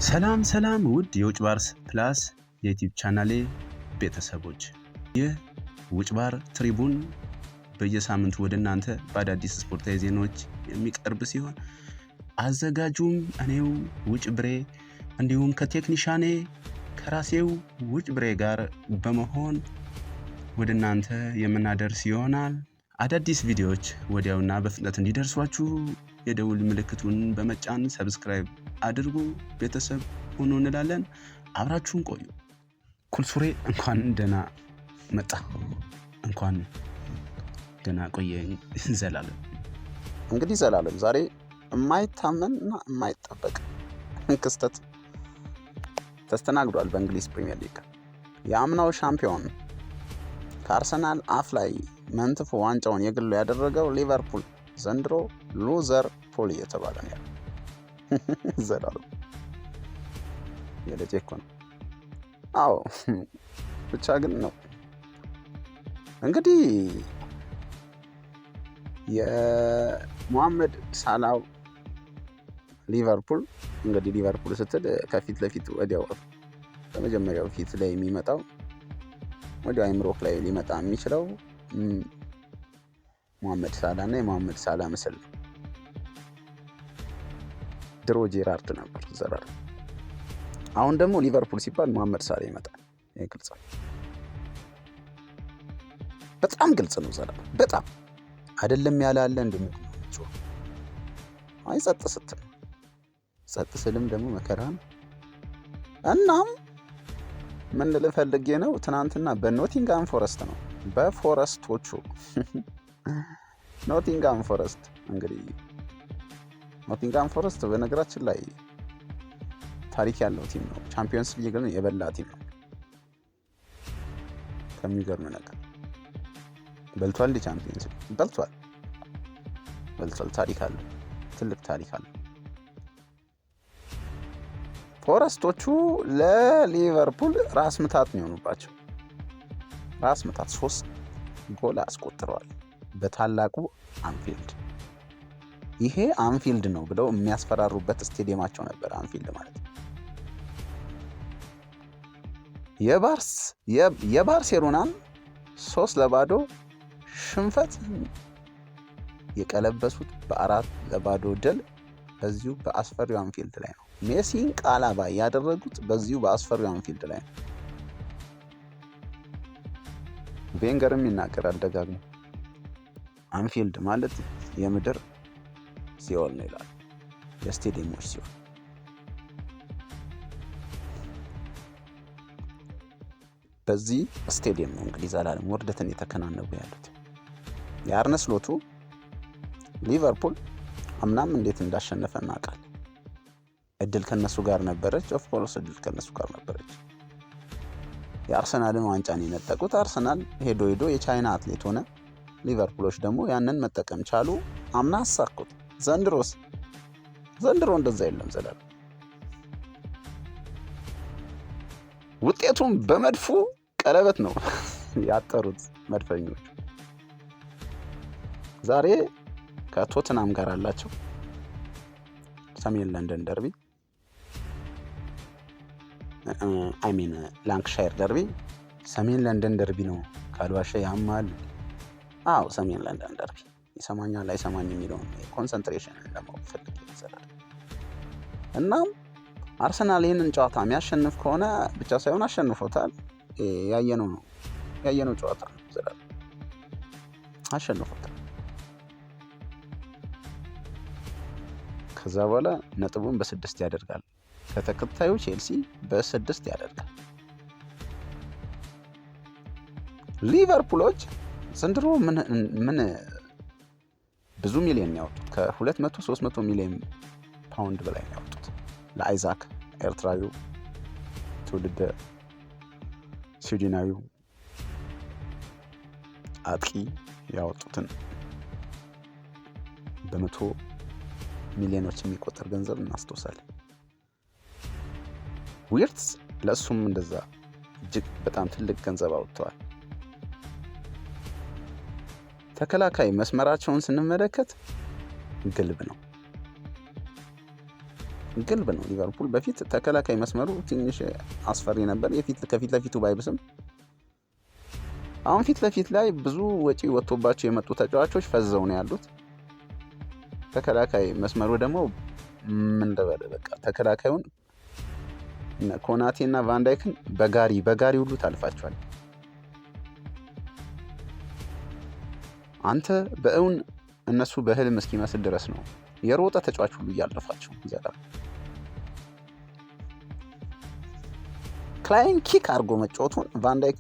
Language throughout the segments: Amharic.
ሰላም ውድ የውጭ ባርስ ፕላስ የዩቲዩብ ቻናሌ ቤተሰቦች፣ ይህ ውጭ ባር ትሪቡን በየሳምንቱ ወደ እናንተ በአዳዲስ ስፖርታዊ ዜናዎች የሚቀርብ ሲሆን አዘጋጁም እኔው ውጭ ብሬ እንዲሁም ከቴክኒሻኔ ከራሴው ውጭ ብሬ ጋር በመሆን ወደ እናንተ የምናደርስ ይሆናል። አዳዲስ ቪዲዮዎች ወዲያውና በፍጥነት እንዲደርሷችሁ የደውል ምልክቱን በመጫን ሰብስክራይብ አድርጉ፣ ቤተሰብ ሆኖ እንላለን። አብራችሁን ቆዩ። ኩልሱሬ እንኳን ደህና መጣ፣ እንኳን ደህና ቆየኝ ዘላለም። እንግዲህ ዘላለም ዛሬ የማይታመንና የማይጠበቅ ክስተት ተስተናግዷል በእንግሊዝ ፕሪሚየር ሊግ። የአምናው ሻምፒዮን ከአርሰናል አፍ ላይ መንትፎ ዋንጫውን የግሉ ያደረገው ሊቨርፑል ዘንድሮ ሉዘር ፑል እየተባለ ነው ያለው። ዘላለም የልጄ እኮ ነው። አዎ ብቻ ግን ነው እንግዲህ የሙሐመድ ሳላው ሊቨርፑል እንግዲህ ሊቨርፑል ስትል ከፊት ለፊት ወዲያው በመጀመሪያው ፊት ላይ የሚመጣው ወዲያው አይምሮክ ላይ ሊመጣ የሚችለው ሙሐመድ ሳላ እና የሙሐመድ ሳላ ምስል ነው። ድሮ ጄራርድ ነበር ዘላለም። አሁን ደግሞ ሊቨርፑል ሲባል ሙሐመድ ሳላ ይመጣል። ይሄ ግልጽ ነው፣ በጣም ግልጽ ነው ዘላለም። በጣም አይደለም ያላለ እንደምትነው አይ ጸጥ ስትል ጸጥ ስልም ደግሞ መከራ ነው። እናም ምን ልፈልጌ ነው ትናንትና በኖቲንጋም ፎረስት ነው በፎረስቶቹ ኖቲንጋም ፎረስት እንግዲህ ኖቲንጋም ፎረስት በነገራችን ላይ ታሪክ ያለው ቲም ነው። ቻምፒየንስ ሊግን የበላ ቲም ነው። ከሚገርም ነገር በልቷል። ቻምፒየንስ ሊግ በልቷል። ታሪክ አለው፣ ትልቅ ታሪክ አለው። ፎረስቶቹ ለሊቨርፑል ራስ ምታት ነው የሆኑባቸው። ራስ ምታት 3 ጎል አስቆጥረዋል በታላቁ አንፊልድ። ይሄ አንፊልድ ነው ብለው የሚያስፈራሩበት ስቴዲየማቸው ነበር። አንፊልድ ማለት የባርሴሎናን 3-0 ሽንፈት የቀለበሱት በ4-0 ድል በዚሁ በአስፈሪው አንፊልድ ላይ ነው። ሜሲን ቃላባ ያደረጉት በዚሁ በአስፈሪው አንፊልድ ላይ ነው። ቬንገርም ይናገራል ደጋግሞ አንፊልድ ማለት የምድር ሲኦል ነው ይላል። የስቴዲየሞች ሲኦል። በዚህ ስቴዲየም ነው እንግዲህ ዘላለም ውርደትን የተከናነቡ ያሉት። የአርነ ስሎቱ ሊቨርፑል አምናም እንዴት እንዳሸነፈ እናውቃለን። እድል ከነሱ ጋር ነበረች። ኦፍ ኮርስ እድል ከነሱ ጋር ነበረች። የአርሰናልን ዋንጫን የነጠቁት አርሰናል ሄዶ የቻይና አትሌት ሆነ። ሊቨርፑሎች ደግሞ ያንን መጠቀም ቻሉ። አምና አሳኩት። ዘንድሮ እንደዛ የለም ዘላለም። ውጤቱም በመድፉ ቀለበት ነው ያጠሩት መድፈኞቹ። ዛሬ ከቶትናም ጋር አላቸው ሰሜን ለንደን ደርቢ ላንክሻየር ደርቢ። ሰሜን ለንደን ደርቢ ነው ካልዋሸ ያማል። አዎ ሰሜን ለንደን ደርቢ። ይሰማኛል አይሰማኝ የሚለውን ኮንሰንትሬሽን ለማወቅ ፈልጌ ይዘላል። እናም አርሰናል ይህንን ጨዋታ የሚያሸንፍ ከሆነ ብቻ ሳይሆን አሸንፎታል። ያየነው ጨዋታ ነው ይዘላል። አሸንፎታል። ከዛ በኋላ ነጥቡን በ6 ያደርጋል። ከተከታዩ ቼልሲ በ6 ያደርጋል። ሊቨርፑሎች ዘንድሮ ምን ብዙ ሚሊዮን ያወጡት ከ200-300 ሚሊዮን ፓውንድ በላይ ያወጡት ለአይዛክ ኤርትራዊው ትውልደ ስዊድናዊው አጥቂ ያወጡትን በ100 ሚሊዮኖች የሚቆጠር ገንዘብ እናስተውሳለን። ዊርትስ ለሱም እንደዛ እጅግ በጣም ትልቅ ገንዘብ አውጥተዋል። ተከላካይ መስመራቸውን ስንመለከት ግልብ ነው። ግልብ ነው ሊቨርፑል። በፊት ተከላካይ መስመሩ ትንሽ አስፈሪ ነበር፣ ከፊት ለፊቱ ባይብስም አሁን ፊት ለፊት ላይ ብዙ ወጪ ወጥቶባቸው የመጡ ተጫዋቾች ፈዘው ነው ያሉት። ተከላካይ መስመሩ ደግሞ ምን እንደበለ በቃ ተከላካዩን ኮናቴና ቫንዳይክን በጋሪ ሁሉ ታልፋቸዋል። አንተ በእውን እነሱ በህልም እስኪመስል ድረስ ነው የሮጠ ተጫዋች ሁሉ እያለፋቸው ይዘላል። ክላይን ኪክ አድርጎ መጫወቱን ቫንዳይክ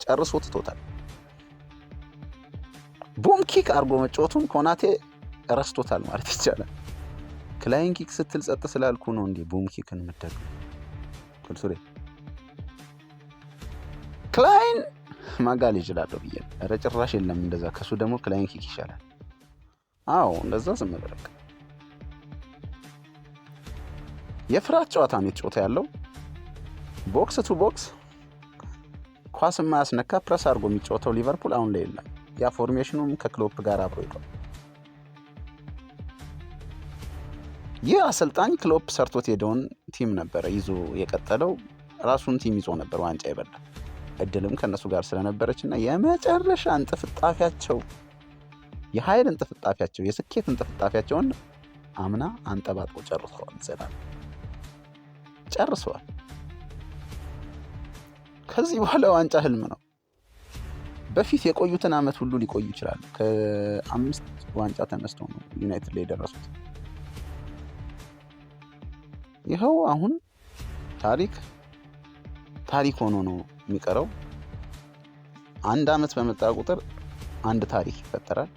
ጨርሶ ትቶታል። ቡም ኪክ አድርጎ መጫወቱን ኮናቴ ረስቶታል ማለት ይቻላል። ክላይን ኪክ ስትል ጸጥ ስላልኩ ነው እንዴ ቡም ኪክን ምደግ ኩልሱሬ ክላይን ማጋል ይችላል ብዬ ኧረ ጭራሽ የለም እንደዛ። ከሱ ደግሞ ክላይን ኪክ ይሻላል። አዎ እንደዛ ዝም ብለህ የፍራት ጨዋታ ነው የተጫወተ ያለው። ቦክስ ቱ ቦክስ ኳስ የማያስነካ ፕረስ አድርጎ የሚጫወተው ሊቨርፑል አሁን ላይ የለም። ያ ፎርሜሽኑም ከክሎፕ ጋር አብሮ ይቷል። ይህ አሰልጣኝ ክሎፕ ሰርቶት ሄደውን ቲም ነበረ ይዞ የቀጠለው። ራሱን ቲም ይዞ ነበር ዋንጫ ይበላል። እድልም ከነሱ ጋር ስለነበረችና የመጨረሻ እንጥፍጣፊያቸው የኃይል እንጥፍጣፊያቸው የስኬት እንጥፍጣፊያቸውን አምና አንጠባጥቦ ጨርሰዋል። ከዚህ በኋላ ዋንጫ ህልም ነው። በፊት የቆዩትን አመት ሁሉ ሊቆዩ ይችላሉ። ከ5 ዋንጫ ተነስተው ነው ዩናይትድ ላይ የደረሱት። ይኸው አሁን ታሪክ ሆኖ ነው የሚቀረው። አንድ አመት በመጣ ቁጥር አንድ ታሪክ ይፈጠራል።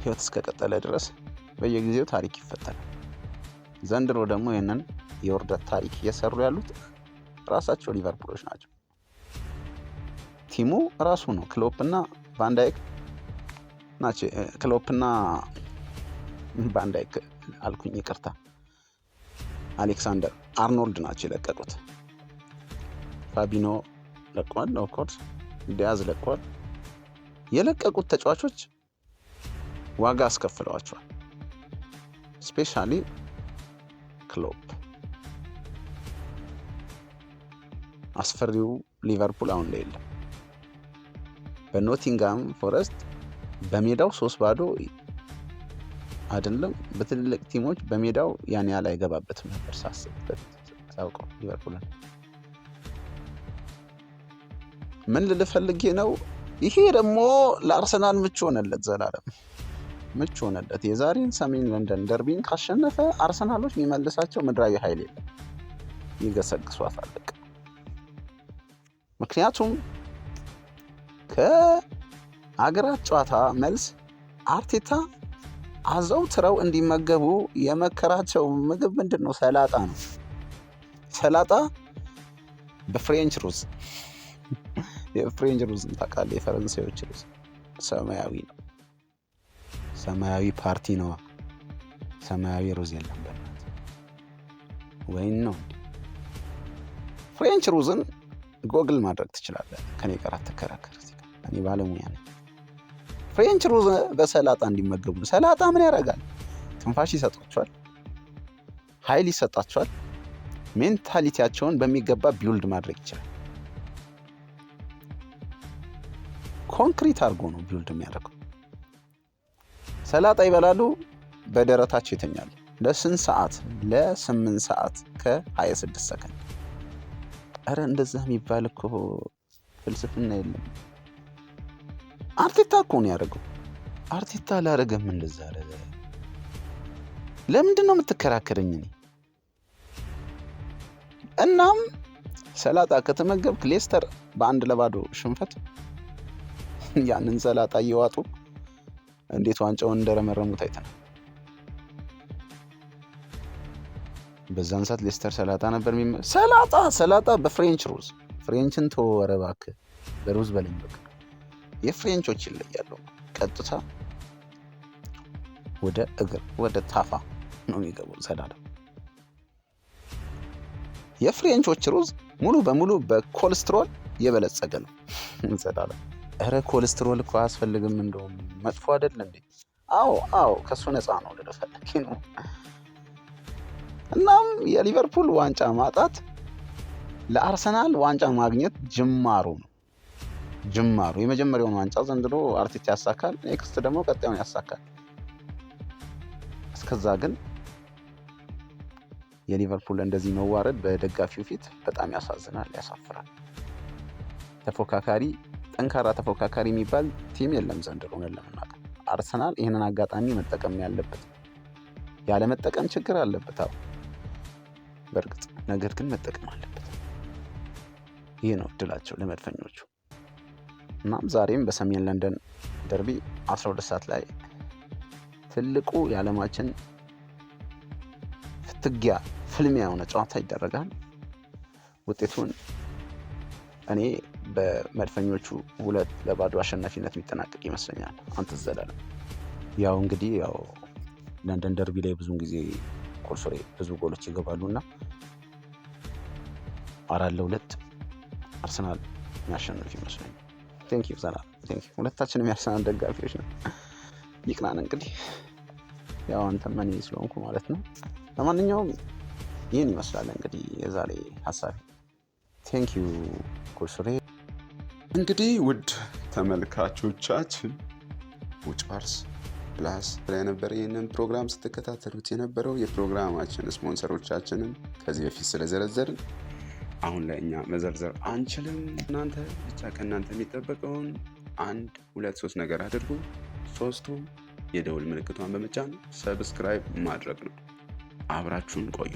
ህይወት እስከቀጠለ ድረስ በየጊዜው ታሪክ ይፈጠራል። ዘንድሮ ደግሞ ይህንን የውርደት ታሪክ እየሰሩ ያሉት ራሳቸው ሊቨርፑሎች ናቸው። ቲሙ ራሱ ነው። ክሎፕና ቫንዳይክ ናቸው። ክሎፕና ቫንዳይክ አልኩኝ ይቅርታ፣ አሌክሳንደር አርኖልድ ናቸው የለቀቁት። ፋቢኖ ለቋል፣ ኦፍኮርስ ዲያዝ ለቋል። የለቀቁት ተጫዋቾች ዋጋ አስከፍለዋቸዋል። ስፔሻሊ ክሎፕ። አስፈሪው ሊቨርፑል አሁን ላይ የለም። በኖቲንጋም ፎረስት በሜዳው 3-0 አይደለም በትልልቅ ቲሞች በሜዳው ያን ያህል አይገባበትም ነበር ሳስብበት ሳውቀው ሊቨርፑልን። ምን ልፈልጌ ነው? ይሄ ደግሞ ለአርሰናል ምቹ ሆነለት፣ ዘላለም ምቹ ሆነለት። የዛሬን ሰሜን ለንደን ደርቢን ካሸነፈ አርሰናሎች የሚመልሳቸው ምድራዊ ኃይል የለም፣ ይገሰግሷታል። ምክንያቱም ከአገራት ጨዋታ መልስ አርቴታ አዘውትረው እንዲመገቡ የመከራቸው ምግብ ምንድን ነው? ሰላጣ ነው። ሰላጣ በፍሬንች ሩዝ የፍሬንች ሩዝ ታውቃለህ? የፈረንሳዮች ሩዝ ሰማያዊ ነው። ሰማያዊ ፓርቲ ነው። ሰማያዊ ሩዝ የለም። በእናትህ ወይን ነው። ፍሬንች ሩዝን ጎግል ማድረግ ትችላለህ። ከኔ ጋር አትከራከር። እኔ ባለሙያ ነኝ። ፍሬንች ሩዝ በሰላጣ እንዲመገቡ ነው። ሰላጣ ምን ያደርጋል? ትንፋሽ ይሰጣቸዋል፣ ኃይል ይሰጣቸዋል። ሜንታሊቲያቸውን በሚገባ ቢውልድ ማድረግ ይችላል። ኮንክሪት አድርጎ ነው ቢውልድ የሚያደርገው። ሰላጣ ይበላሉ፣ በደረታቸው ይተኛሉ። ለስንት ሰዓት? ለ8 ሰዓት ከ26 ሰከንድ። ኧረ እንደዛ የሚባል እኮ ፍልስፍና የለም። አርቴታ እኮ ነው ያደረገው። አርቴታ አላደረገም እንደዛ አደረገ። ለምንድን ነው የምትከራከረኝ? እናም ሰላጣ ከተመገብክ ሌስተር በ1-0 ሽንፈት ያንን ሰላጣ እየዋጡ እንዴት ዋንጫውን እንደረመረሙት አይተናል። በዛን ሰዓት ሌስተር ሰላጣ ነበር ሰላጣ በፍሬንች ሩዝ። ፍሬንችን ተወረ እባክህ፣ በሩዝ በለኝ በቃ። የፍሬንቾች ይለያሉ። ቀጥታ ወደ እግር ወደ ታፋ ነው የሚገባው ሰላጣ። የፍሬንቾች ሩዝ ሙሉ በሙሉ በኮሌስትሮል የበለጸገ ነው ሰላጣ። ኧረ ኮሌስትሮል እኮ አያስፈልግም፣ እንደውም መጥፎ አይደል እንዴ? አዎ ከሱ ነፃ ነው ልፈልግ ነው። እናም የሊቨርፑል ዋንጫ ማጣት ለአርሰናል ዋንጫ ማግኘት ጅማሩ ነው። የመጀመሪያውን ዋንጫ ዘንድሮ አርቴታ ያሳካል፣ ኔክስት ደግሞ ቀጣዩን ያሳካል። እስከዛ ግን የሊቨርፑል እንደዚህ መዋረድ በደጋፊው ፊት በጣም ያሳዝናል፣ ያሳፍራል። ጠንካራ ተፎካካሪ የሚባል ቲም የለም ዘንድሮ ለምናውቅ። አርሰናል ይህንን አጋጣሚ መጠቀም ያለበት፣ ያለመጠቀም ችግር አለበት በእርግጥ ነገር ግን መጠቀም አለበት። ይህ ነው እድላቸው ለመድፈኞቹ። እናም ዛሬም በሰሜን ለንደን ደርቢ 12 ሰዓት ላይ ትልቁ የዓለማችን ፍትጊያ ፍልሚያ የሆነ ጨዋታ ይደረጋል። ውጤቱን እኔ በመድፈኞቹ 2-0 አሸናፊነት የሚጠናቀቅ ይመስለኛል። አንተ ዘላለም እንግዲህ ለንደን ደርቢ ላይ ብዙውን ጊዜ ብዙ ጎሎች ይገባሉና 4-2 አርሰናል የሚያሸንፍ ይመስለኛል። ቴንኪዩ ዘላለም ቴንኪዩ። ሁለታችንም የአርሰናል ደጋፊዎች ነው። ይቅናን እንግዲህ አንተም እኔ ስለሆንኩ ማለት ነው። ለማንኛውም ይህን ይመስላል እንግዲህ የዛሬ ሀሳቤ። ቴንኪዩ ኩልሱሬ። እንግዲህ ውድ ተመልካቾቻችን ውጭ ባርስ ፕላስ ላይ ነበር ይህንን ፕሮግራም ስትከታተሉት የነበረው። የፕሮግራማችን ስፖንሰሮቻችንን ከዚህ በፊት ስለዘረዘርን አሁን ላይ እኛ መዘርዘር አንችልም። እናንተ ብቻ ከእናንተ የሚጠበቀውን 1 2 3 ነገር አድርጉ። 3ቱም የደውል ምልክቷን በመጫን ሰብስክራይብ ማድረግ ነው። አብራችሁን ቆዩ።